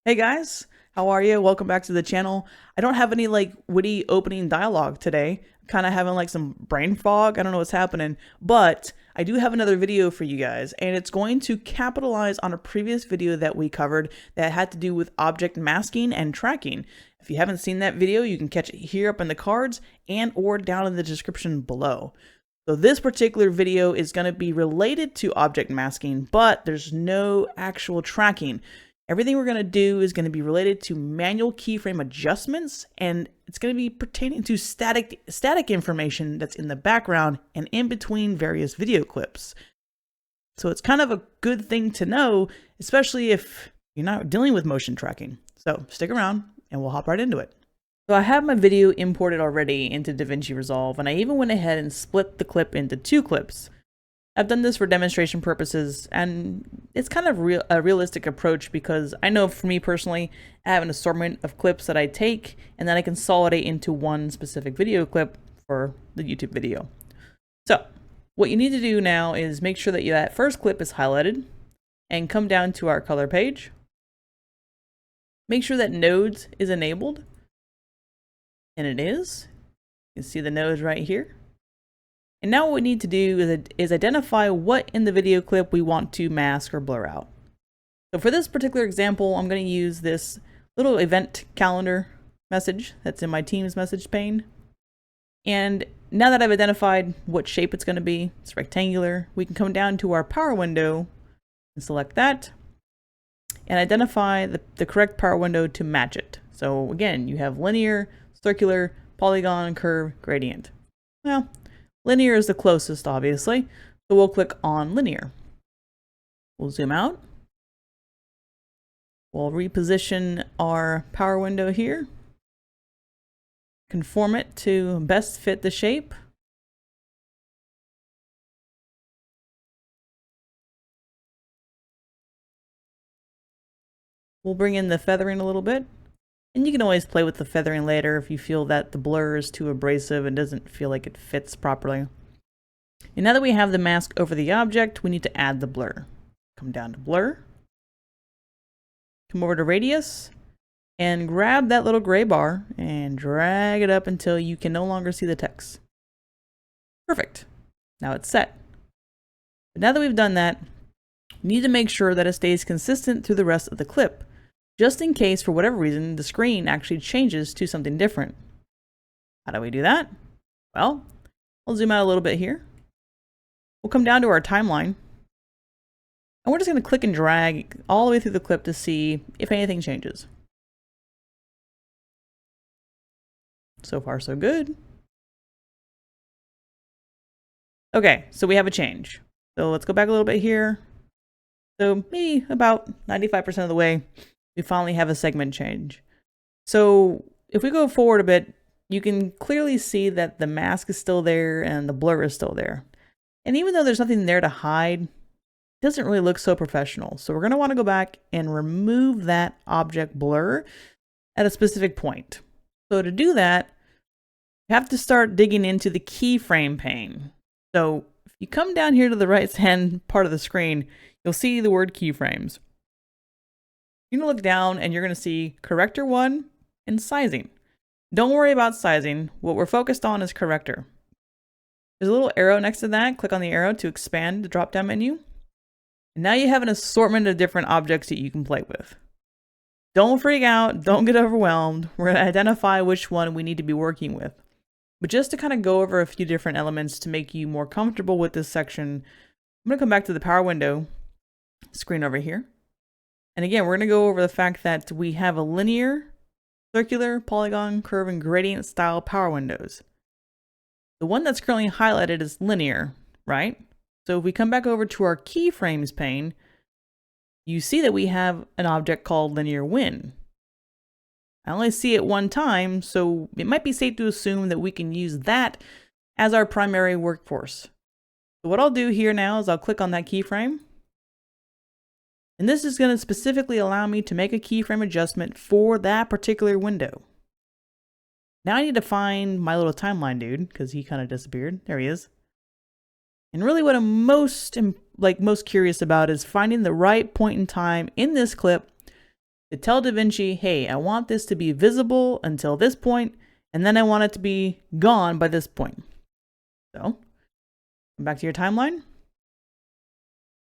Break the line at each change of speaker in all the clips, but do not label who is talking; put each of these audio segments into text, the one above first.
Hey guys, how are you? Welcome back to the channel. I don't have any witty opening dialogue today. Kind of having some brain fog. I don't know what's happening, but I do have another video for you guys, and it's going to capitalize on a previous video that we covered that had to do with object masking and tracking. If you haven't seen that video, you can catch it here up in the cards and or down in the description below. So this particular video is going to be related to object masking, but there's no actual tracking. Everything we're going to do is going to be related to manual keyframe adjustments, and it's going to be pertaining to static information that's in the background and in between various video clips. So it's kind of a good thing to know, especially if you're not dealing with motion tracking. So stick around and we'll hop right into it. So I have my video imported already into Davinci Resolve, and I even went ahead and split the clip into two clips. I've done this for demonstration purposes, and it's kind of a realistic approach because I know for me personally, I have an assortment of clips that I take and then I consolidate into one specific video clip for the YouTube video. So what you need to do now is make sure that that first clip is highlighted and come down to our color page. Make sure that nodes is enabled, and it is. You can see the nodes right here. And now what we need to do is identify what in the video clip we want to mask or blur out. So for this particular example, I'm going to use this little event calendar message that's in my Teams message pane. And now that I've identified what shape it's going to be, it's rectangular, we can come down to our power window and select that and identify the correct power window to match it. So again, you have linear, circular, polygon, curve, gradient. Well, linear is the closest, obviously, so we'll click on linear. We'll zoom out. We'll reposition our power window here. Conform it to best fit the shape. We'll bring in the feathering a little bit. And you can always play with the feathering later if you feel that the blur is too abrasive and doesn't feel like it fits properly. And now that we have the mask over the object, we need to add the blur. Come down to blur. Come over to radius and grab that little gray bar and drag it up until you can no longer see the text. Perfect. Now it's set. But now that we've done that, we need to make sure that it stays consistent through the rest of the clip, just in case, for whatever reason, the screen actually changes to something different. How do we do that? Well, I'll zoom out a little bit here. We'll come down to our timeline, and we're just going to click and drag all the way through the clip to see if anything changes. So far, so good. Okay, so we have a change. So let's go back a little bit here. So maybe about 95% of the way, we finally have a segment change. So if we go forward a bit, you can clearly see that the mask is still there and the blur is still there. And even though there's nothing there to hide, it doesn't really look so professional. So we're going to want to go back and remove that object blur at a specific point. So to do that, you have to start digging into the keyframe pane. So if you come down here to the right-hand part of the screen, you'll see the word keyframes. You're going to look down and you're going to see corrector 1 and sizing. Don't worry about sizing. What we're focused on is corrector. There's a little arrow next to that. Click on the arrow to expand the drop-down menu. And now you have an assortment of different objects that you can play with. Don't freak out. Don't get overwhelmed. We're going to identify which one we need to be working with. But just to kind of go over a few different elements to make you more comfortable with this section, I'm going to come back to the power window screen over here. And again, we're going to go over the fact that we have a linear, circular, polygon, curve, and gradient style power windows. The one that's currently highlighted is linear, right? So if we come back over to our keyframes pane, you see that we have an object called linear win. I only see it one time, so it might be safe to assume that we can use that as our primary workforce. So what I'll do here now is I'll click on that keyframe. And this is going to specifically allow me to make a keyframe adjustment for that particular window. Now I need to find my little timeline dude, because he kind of disappeared. There he is. And really what I'm most curious about is finding the right point in time in this clip to tell Davinci, hey, I want this to be visible until this point, and then I want it to be gone by this point. So, come back to your timeline.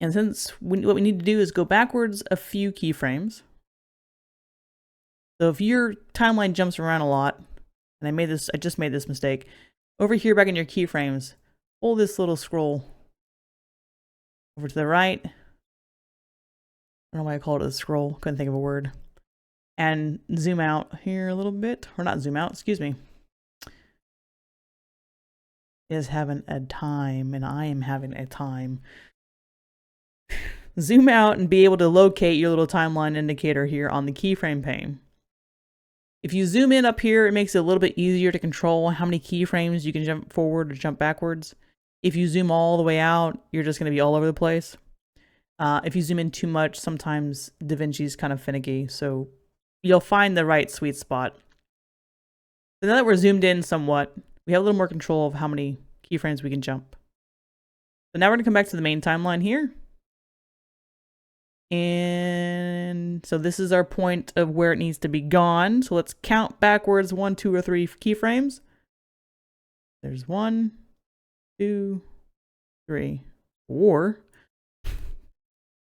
And since what we need to do is go backwards a few keyframes. So if your timeline jumps around a lot, and I just made this mistake, over here back in your keyframes, pull this little scroll over to the right. I don't know why I called it a scroll, couldn't think of a word. And zoom out here a little bit, or not zoom out, excuse me. Is having a time, and I am having a time. Zoom out and be able to locate your little timeline indicator here on the keyframe pane. If you zoom in up here, it makes it a little bit easier to control how many keyframes you can jump forward or jump backwards. If you zoom all the way out, you're just going to be all over the place. If you zoom in too much, sometimes Davinci's kind of finicky, so you'll find the right sweet spot. So now that we're zoomed in somewhat, we have a little more control of how many keyframes we can jump. So now we're going to come back to the main timeline here. And so this is our point of where it needs to be gone. So let's count backwards 1, 2, or 3 keyframes. There's 1, 2, 3, 4.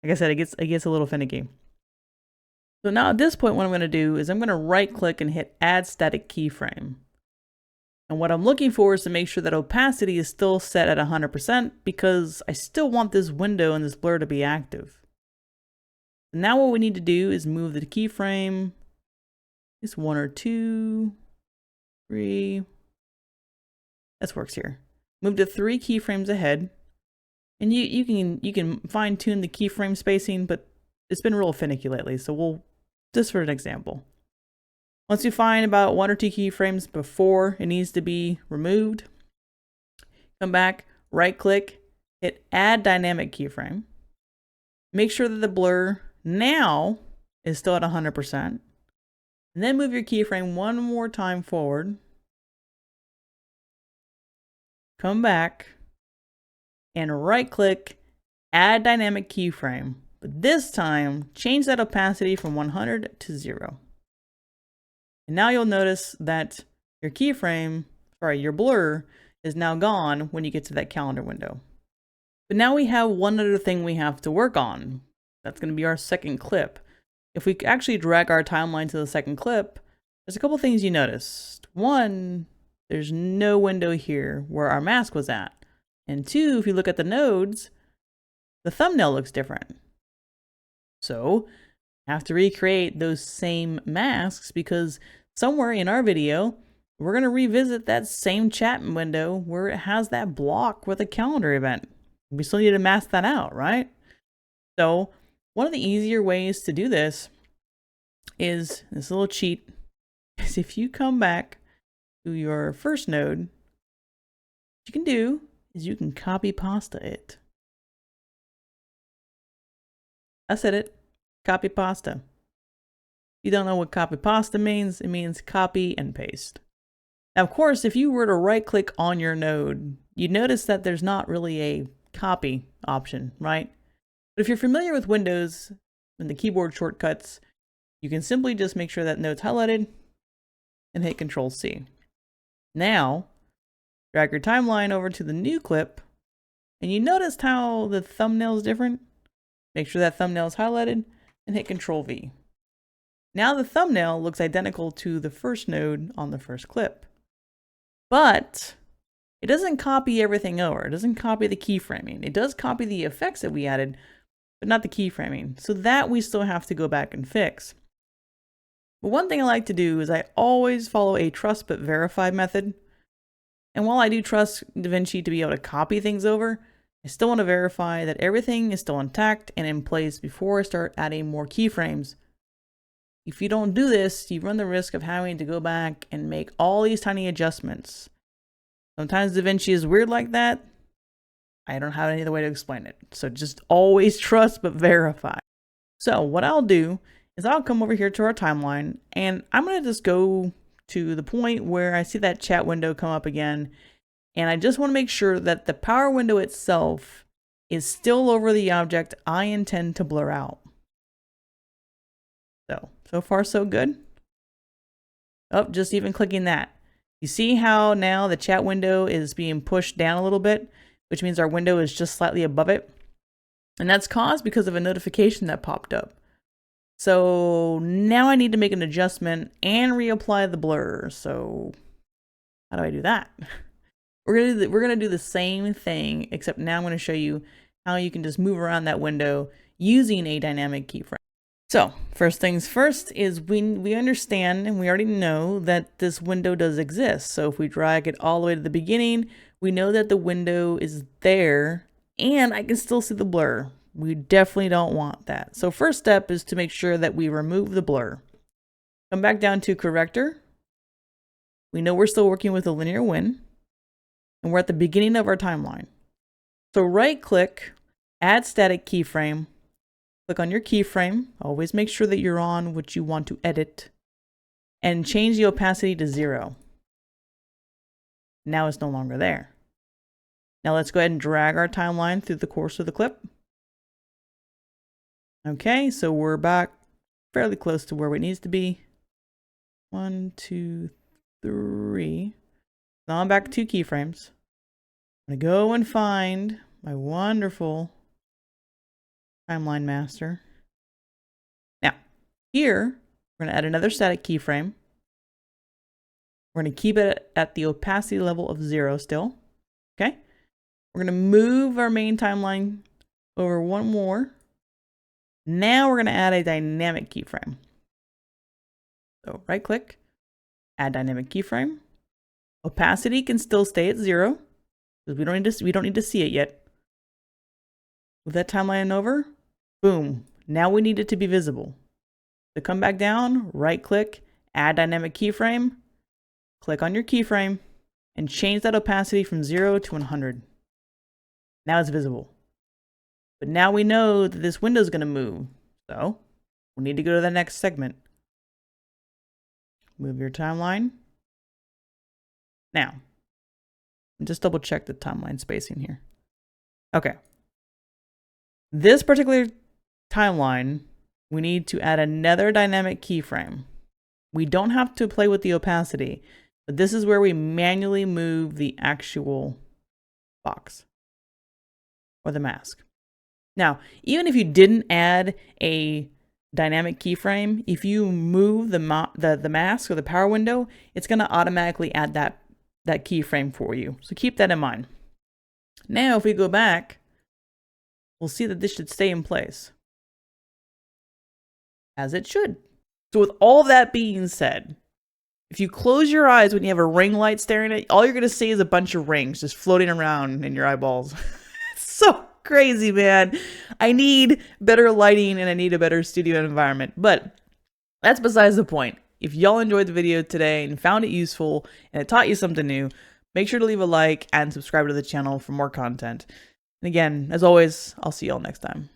Like I said, it gets a little finicky. So now at this point, what I'm going to do is I'm going to right click and hit add static keyframe. And what I'm looking for is to make sure that opacity is still set at 100% because I still want this window and this blur to be active. Now what we need to do is move the keyframe. It's 1 or 2, 3. This works here. Move to 3 keyframes ahead. And you can fine tune the keyframe spacing, but it's been real finicky lately. So we'll, just for an example. Once you find about 1 or 2 keyframes before it needs to be removed, come back, right click, hit add dynamic keyframe. Make sure that the blur now is still at 100%. And then move your keyframe one more time forward. Come back and right click, add dynamic keyframe. But this time, change that opacity from 100 to 0. And now you'll notice that your your blur is now gone when you get to that calendar window. But now we have one other thing we have to work on. That's going to be our second clip. If we actually drag our timeline to the second clip, there's a couple things you noticed. 1, there's no window here where our mask was at. And 2, if you look at the nodes, the thumbnail looks different. So I have to recreate those same masks because somewhere in our video, we're going to revisit that same chat window where it has that block with a calendar event. We still need to mask that out, right? So one of the easier ways to do this is this little cheat. Is if you come back to your first node, what you can do is you can copy pasta it. I said it. Copy pasta. If you don't know what copy pasta means, it means copy and paste. Now, of course, if you were to right click on your node, you'd notice that there's not really a copy option, right? But if you're familiar with Windows and the keyboard shortcuts, you can simply just make sure that node's highlighted and hit Control C. Now, drag your timeline over to the new clip, and you noticed how the thumbnail is different? Make sure that thumbnail is highlighted and hit Control V. Now the thumbnail looks identical to the first node on the first clip. But it doesn't copy everything over. It doesn't copy the keyframing. It does copy the effects that we added, but not the keyframing. So that we still have to go back and fix. But one thing I like to do is I always follow a trust but verify method. And while I do trust Davinci to be able to copy things over, I still want to verify that everything is still intact and in place before I start adding more keyframes. If you don't do this, you run the risk of having to go back and make all these tiny adjustments. Sometimes Davinci is weird like that. I don't have any other way to explain it. So just always trust but verify. So what I'll do is I'll come over here to our timeline and I'm going to just go to the point where I see that chat window come up again. And I just want to make sure that the power window itself is still over the object I intend to blur out. So So far, so good. Oh, just even clicking that. You see how now the chat window is being pushed down a little bit, which means our window is just slightly above it. And that's caused because of a notification that popped up. So now I need to make an adjustment and reapply the blur. So how do I do that? We're gonna do the same thing, except now I'm gonna show you how you can just move around that window using a dynamic keyframe. So first things first is we understand and we already know that this window does exist. So if we drag it all the way to the beginning, we know that the window is there and I can still see the blur. We definitely don't want that. So first step is to make sure that we remove the blur. Come back down to corrector. We know we're still working with a linear win and we're at the beginning of our timeline. So right click, add static keyframe. Click on your keyframe. Always make sure that you're on what you want to edit and change the opacity to 0. Now it's no longer there. Now let's go ahead and drag our timeline through the course of the clip. Okay, so we're back fairly close to where it needs to be. 1, 2, 3. Now I'm back 2 keyframes. I'm gonna go and find my wonderful timeline master. Now, here, we're gonna add another static keyframe. We're gonna keep it at the opacity level of 0 still, okay? We're gonna move our main timeline over one more. Now we're gonna add a dynamic keyframe. So right click, add dynamic keyframe. Opacity can still stay at 0, because we don't need to see it yet. Move that timeline over, boom. Now we need it to be visible. So come back down, right click, add dynamic keyframe, click on your keyframe, and change that opacity from 0 to 100. Now it's visible. But now we know that this window is going to move. So we need to go to the next segment. Move your timeline. Now, just double check the timeline spacing here. Okay. This particular timeline, we need to add another dynamic keyframe. We don't have to play with the opacity, but this is where we manually move the actual box or the mask. Now, even if you didn't add a dynamic keyframe, if you move the mask or the power window, it's going to automatically add that keyframe for you. So keep that in mind. Now, if we go back, we'll see that this should stay in place, as it should. So with all that being said, if you close your eyes when you have a ring light staring at you, all you're going to see is a bunch of rings just floating around in your eyeballs. It's so crazy, man. I need better lighting and I need a better studio environment, but that's besides the point. If y'all enjoyed the video today and found it useful and it taught you something new, make sure to leave a like and subscribe to the channel for more content. And again, as always, I'll see y'all next time.